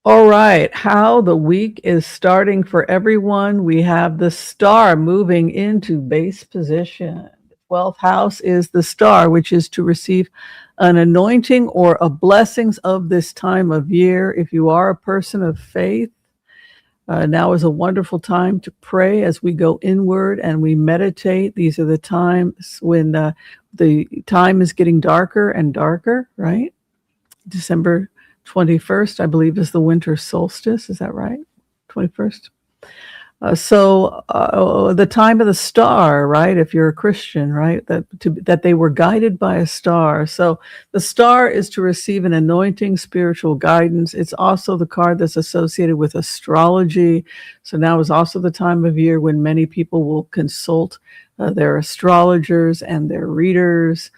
All right, how the week is starting for everyone. We have the star moving into base position. The 12th house is the star, which is to receive an anointing or a blessings of this time of year. If you are a person of faith, now is a wonderful time to pray as we go inward and we meditate. These are the times when the time is getting darker and darker, right? December 21st, I believe, is the winter solstice. Is that right? 21st? The time of the star, right? If you're a Christian, right? That they were guided by a star. So the star is to receive an anointing, spiritual guidance. It's also the card that's associated with astrology. So now is also the time of year when many people will consult their astrologers and their readers.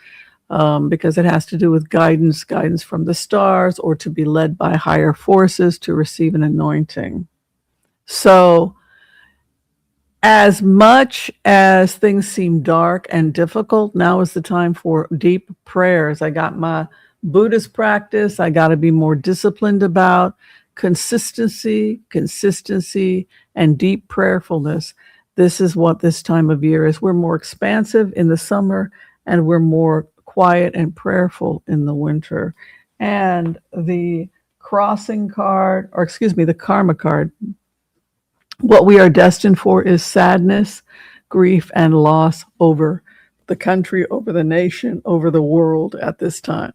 Because it has to do with guidance from the stars, or to be led by higher forces to receive an anointing. So, as much as things seem dark and difficult, now is the time for deep prayers. I got my Buddhist practice. I got to be more disciplined about consistency, and deep prayerfulness. This is what this time of year is. We're more expansive in the summer, and we're more quiet and prayerful in the winter. And the crossing card, or excuse me, the karma card, what we are destined for is sadness, grief, and loss over the country, over the nation, over the world at this time.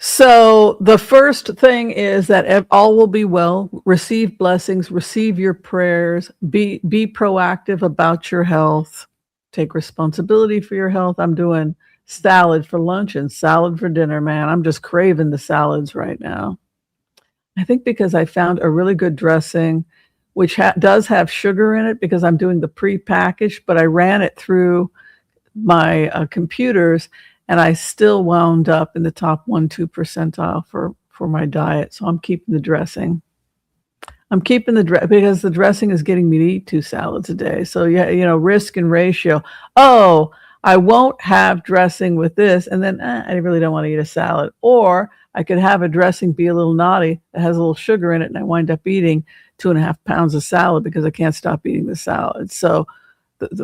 So the first thing is that all will be well. Receive blessings, receive your prayers, be proactive about your health, take responsibility for your health. I'm doing salad for lunch and salad for dinner, man. I'm just craving the salads right now. I think because I found a really good dressing, which does have sugar in it, because I'm doing the pre-packaged, but I ran it through my computers, and I still wound up in the top 1-2 percentile for my diet. So I'm keeping the dressing. Because the dressing is getting me to eat 2 salads a day. So yeah, risk and ratio. Oh, I won't have dressing with this, and then I really don't want to eat a salad. Or I could have a dressing be a little naughty that has a little sugar in it, and I wind up eating 2.5 pounds of salad because I can't stop eating the salad. So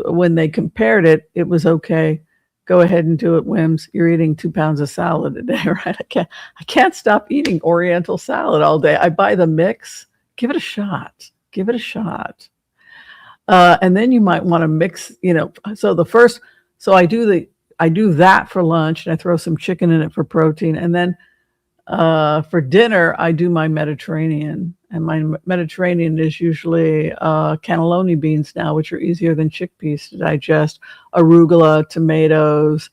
when they compared it, it was okay. Go ahead and do it, Whims. You're eating 2 pounds of salad a day, right? I can't stop eating Oriental salad all day. I buy the mix. Give it a shot. And then you might want to mix, so I do that for lunch, and I throw some chicken in it for protein. And then for dinner, I do my Mediterranean. And my Mediterranean is usually cannelloni beans now, which are easier than chickpeas to digest, arugula, tomatoes,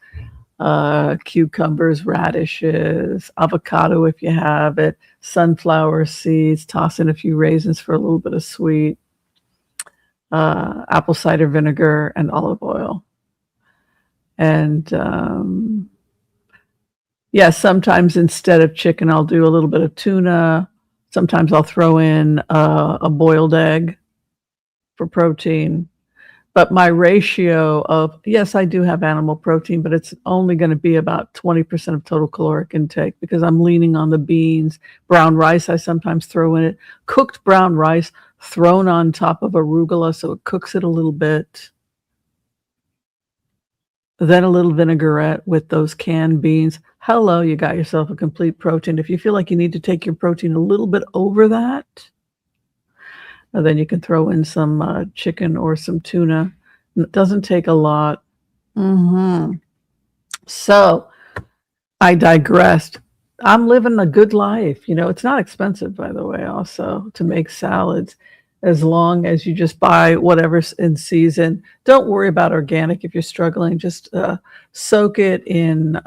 cucumbers, radishes, avocado if you have it, sunflower seeds, toss in a few raisins for a little bit of sweet, apple cider vinegar, and olive oil. And sometimes instead of chicken, I'll do a little bit of tuna. Sometimes I'll throw in a boiled egg for protein. But my ratio of, yes, I do have animal protein, but it's only going to be about 20% of total caloric intake, because I'm leaning on the beans. Brown rice, I sometimes throw in it. Cooked brown rice thrown on top of arugula, so it cooks it a little bit. Then a little vinaigrette with those canned beans. Hello, you got yourself a complete protein. If you feel like you need to take your protein a little bit over that, then you can throw in some chicken or some tuna. It doesn't take a lot. So I digressed. I'm living a good life. It's not expensive, by the way, also, to make salads, as long as you just buy whatever's in season. Don't worry about organic if you're struggling. Just soak it in,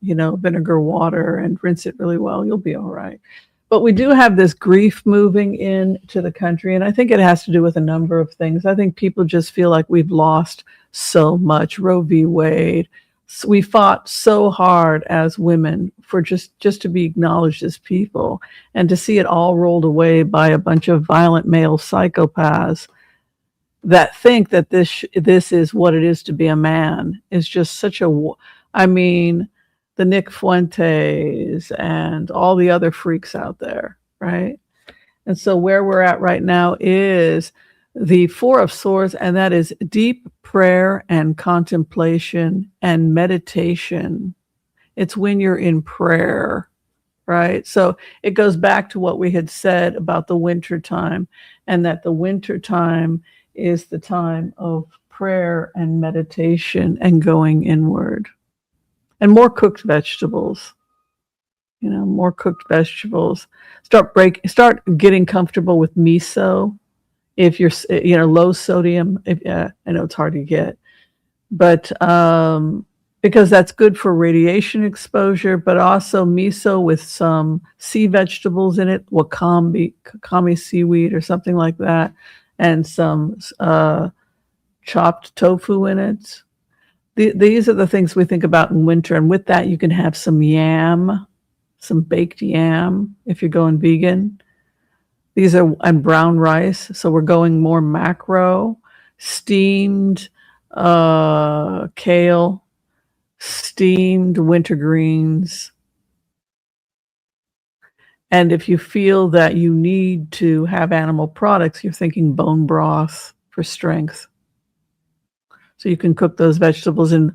vinegar water and rinse it really well. You'll be all right. But we do have this grief moving into the country, and I think it has to do with a number of things. I think people just feel like we've lost so much. Roe v. Wade. We fought so hard as women for just to be acknowledged as people, and to see it all rolled away by a bunch of violent male psychopaths that think that this is what it is to be a man is just such I mean, the Nick Fuentes and all the other freaks out there, right? And so where we're at right now is the Four of Swords, and that is deep prayer and contemplation and meditation. It's when you're in prayer, right? So it goes back to what we had said about the winter time, and that the winter time is the time of prayer and meditation and going inward. And more cooked vegetables, more cooked vegetables. Start getting comfortable with miso if you're, low sodium. I know it's hard to get, but because that's good for radiation exposure, but also miso with some sea vegetables in it, wakame seaweed or something like that, and some chopped tofu in it. These are the things we think about in winter, and with that, you can have some yam, some baked yam if you're going vegan. These are, and brown rice, so we're going more macro, steamed kale, steamed winter greens. And if you feel that you need to have animal products, you're thinking bone broth for strength. So you can cook those vegetables in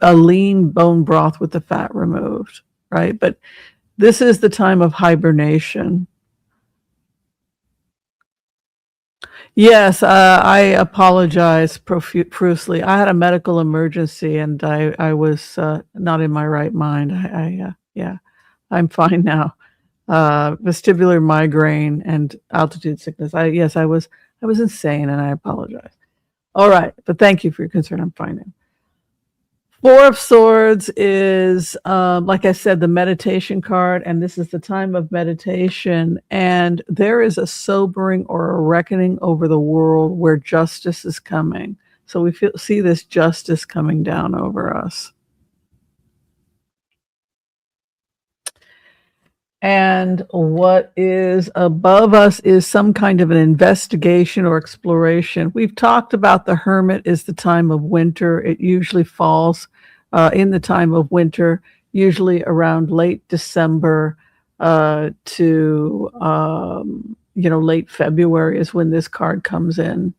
a lean bone broth with the fat removed, right? But this is the time of hibernation. Yes, I apologize profusely. I had a medical emergency and I was not in my right mind. Yeah, I'm fine now. Vestibular migraine and altitude sickness. I was insane and I apologize. All right, but thank you for your concern. I'm fine now. Four of Swords is, like I said, the meditation card, and this is the time of meditation. And there is a sobering or a reckoning over the world where justice is coming. So we see this justice coming down over us. And what is above us is some kind of an investigation or exploration. We've talked about the Hermit is the time of winter. It usually falls in the time of winter, usually around late December to late February is when this card comes in.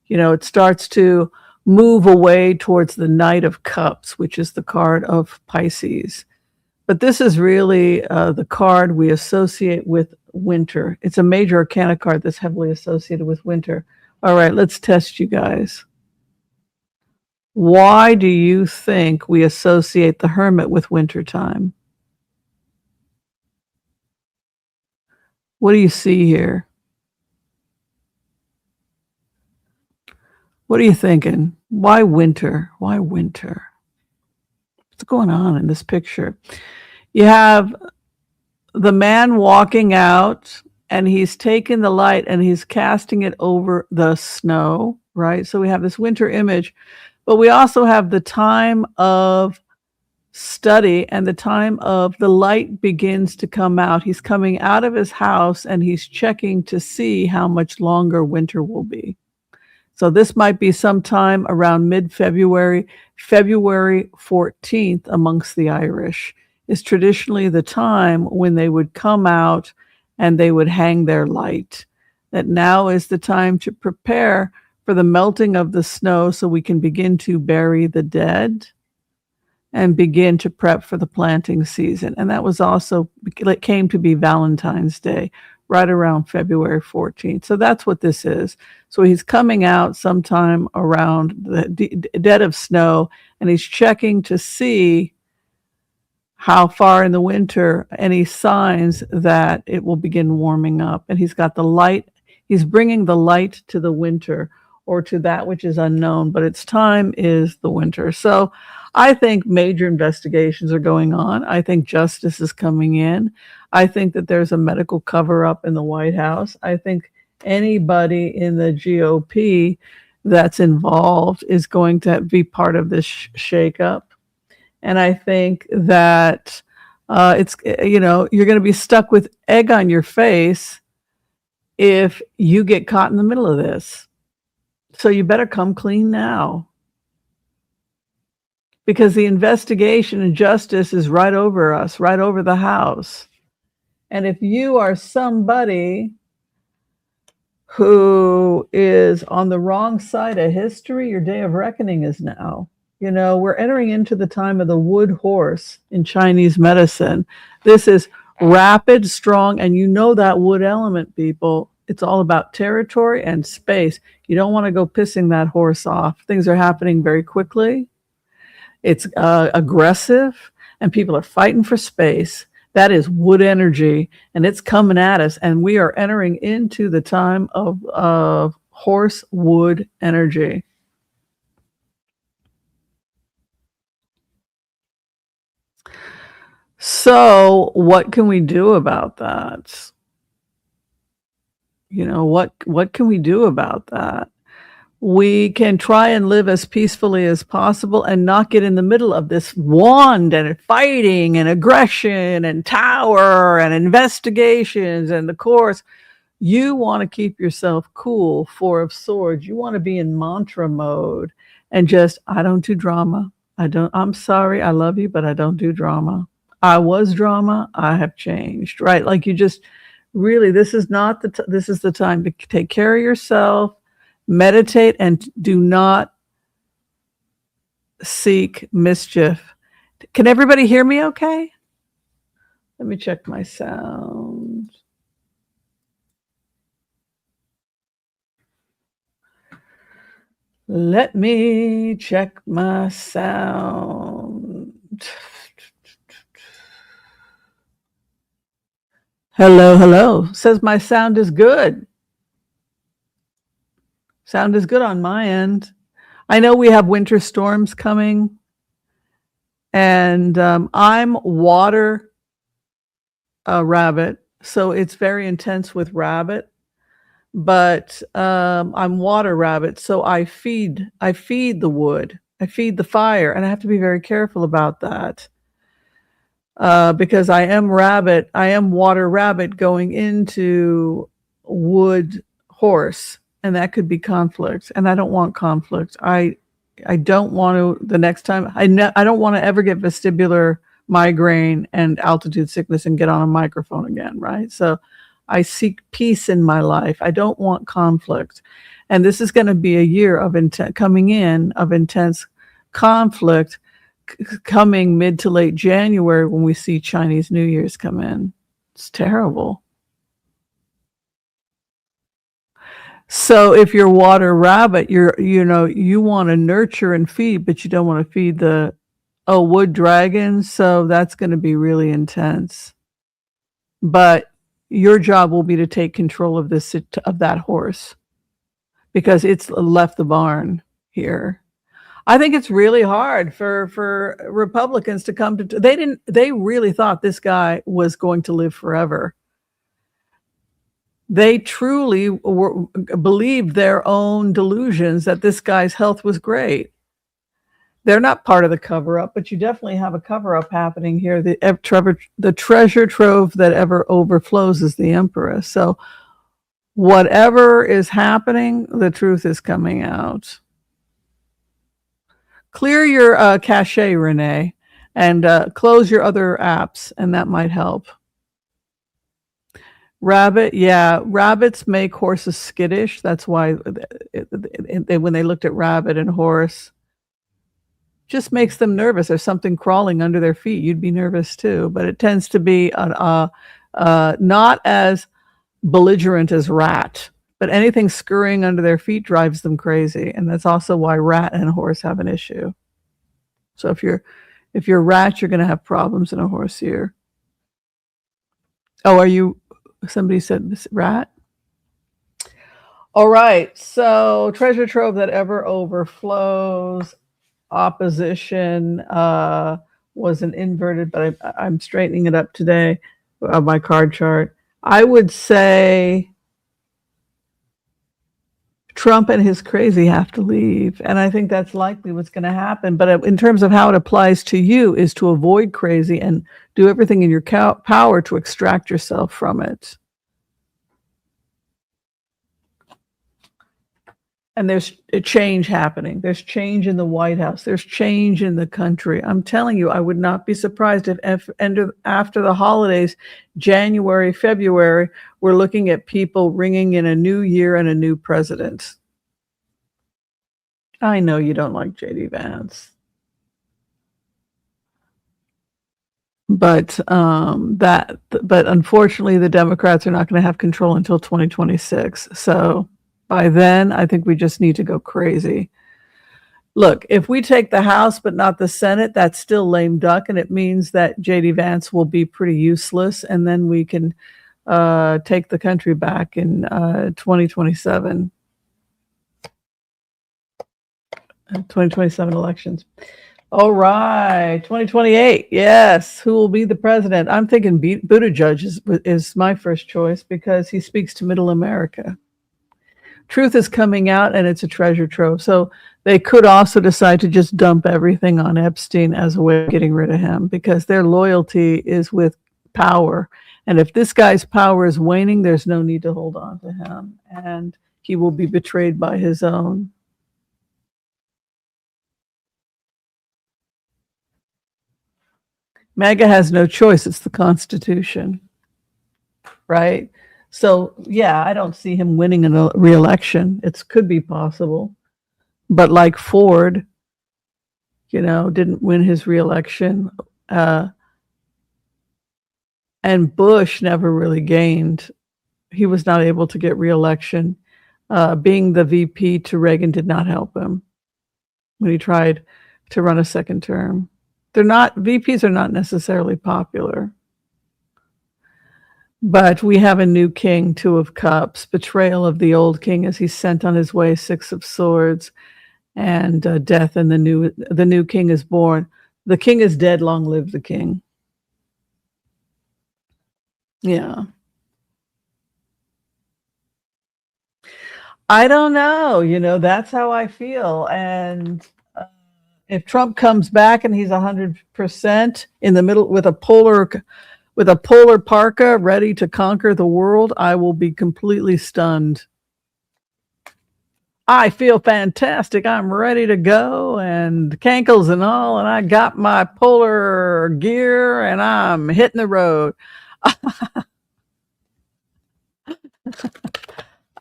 It starts to move away towards the Knight of Cups, which is the card of Pisces. But this is really the card we associate with winter. It's a major arcana card that's heavily associated with winter. All right, let's test you guys. Why do you think we associate the Hermit with wintertime? What do you see here? What are you thinking? Why winter? Why winter? What's going on in this picture? You have the man walking out and he's taking the light and he's casting it over the snow, right? So we have this winter image, but we also have the time of study and the time of the light begins to come out. He's coming out of his house and he's checking to see how much longer winter will be. So this might be sometime around mid-February. February 14th amongst the Irish is traditionally the time when they would come out and they would hang their light. That now is the time to prepare for the melting of the snow so we can begin to bury the dead and begin to prep for the planting season. And that was also, it came to be Valentine's Day, right around February 14th. So that's what this is. So he's coming out sometime around the dead of snow, and he's checking to see how far in the winter, any signs that it will begin warming up. And he's got the light, he's bringing the light to the winter or to that which is unknown, but its time is the winter. So I think major investigations are going on. I think justice is coming in. I think that there's a medical cover-up in the White House. I think anybody in the GOP that's involved is going to be part of this shakeup. And I think that you're going to be stuck with egg on your face if you get caught in the middle of this. So you better come clean now. because the investigation and justice is right over us, right over the house. And if you are somebody who is on the wrong side of history, your day of reckoning is now. You know, we're entering into the time of the wood horse in Chinese medicine. This is rapid, strong, and you know that wood element, people. It's all about territory and space. You don't want to go pissing that horse off. Things are happening very quickly. It's aggressive, and people are fighting for space. That is wood energy, and it's coming at us, and we are entering into the time of horse wood energy. So what can we do about that? You know, what can we do about that? We can try and live as peacefully as possible and not get in the middle of this wand and fighting and aggression and tower and investigations and the course. You want to keep yourself cool, Four of Swords. You want to be in mantra mode and just, I don't do drama. I'm sorry, I love you, but I don't do drama. I was drama, I have changed, right? Like you just really, this is not this is the time to take care of yourself, meditate, and do not seek mischief. Can everybody hear me okay? Let me check my sound. Let me check my sound. Hello, hello. Says my sound is good. Sound is good on my end. I know we have winter storms coming, and I'm water rabbit, so it's very intense with rabbit. But I'm water rabbit, so I feed the wood, I feed the fire, and I have to be very careful about that. Because I am water rabbit going into wood horse, and that could be conflict, and I don't want conflict. I don't want to, the next time, I don't want to ever get vestibular migraine and altitude sickness and get on a microphone again, right? So I seek peace in my life. I don't want conflict. And this is going to be a year of intense conflict, coming mid to late January when we see Chinese New Year's come in. It's terrible. So if you're water rabbit, you want to nurture and feed, but you don't want to feed the wood dragon. So that's going to be really intense. But your job will be to take control of that horse, because it's left the barn here. I think it's really hard for Republicans to come to. They really thought this guy was going to live forever. They truly believed their own delusions that this guy's health was great. They're not part of the cover-up, but you definitely have a cover-up happening here. The treasure trove that ever overflows is the Empress. So whatever is happening, the truth is coming out. Clear your cache, Renee, and close your other apps, and that might help. Rabbit, yeah, rabbits make horses skittish. That's why when they looked at rabbit and horse, just makes them nervous. There's something crawling under their feet. You'd be nervous too, but it tends to be not as belligerent as rat, but anything scurrying under their feet drives them crazy. And that's also why rat and horse have an issue. So if you're rat, you're going to have problems in a horse ear. Oh, somebody said this, rat? All right. So treasure trove that ever overflows. Opposition was an inverted, but I'm straightening it up today of my card chart. I would say Trump and his crazy have to leave, and I think that's likely what's going to happen. But in terms of how it applies to you, is to avoid crazy and do everything in your power to extract yourself from it. And there's a change happening. There's change in the White House. There's change in the country. I'm telling you, I would not be surprised if after the holidays, January, February, we're looking at people ringing in a new year and a new president. I know you don't like JD Vance. But but unfortunately, the Democrats are not going to have control until 2026. So by then, I think we just need to go crazy. Look, if we take the House but not the Senate, that's still lame duck, and it means that JD Vance will be pretty useless, and then we can take the country back in 2027. 2027 elections. All right, 2028. Yes, who will be the president? I'm thinking Buttigieg is my first choice because he speaks to middle America. Truth is coming out and it's a treasure trove. So they could also decide to just dump everything on Epstein as a way of getting rid of him because their loyalty is with power. And if this guy's power is waning, there's no need to hold on to him. And he will be betrayed by his own. MAGA has no choice. It's the Constitution, right? So, yeah, I don't see him winning a re-election. It could be possible. But like Ford, didn't win his re-election. And Bush never really gained. He was not able to get re-election. Being the VP to Reagan did not help him when he tried to run a second term. VPs are not necessarily popular. But we have a new king, 2 of Cups, betrayal of the old king as he's sent on his way, 6 of Swords, and death, and the new king is born. The king is dead, long live the king. Yeah. I don't know, that's how I feel. And if Trump comes back and he's 100% in the middle with a polar parka ready to conquer the world, I will be completely stunned. I feel fantastic. I'm ready to go and cankles and all, and I got my polar gear and I'm hitting the road.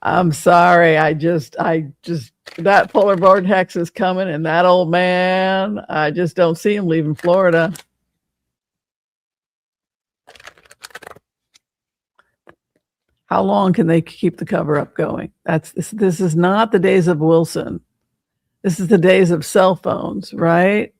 I'm sorry. I just that polar vortex is coming, and that old man, I just don't see him leaving Florida. How long can they keep the cover up going? This is not the days of Wilson. This is the days of cell phones, right?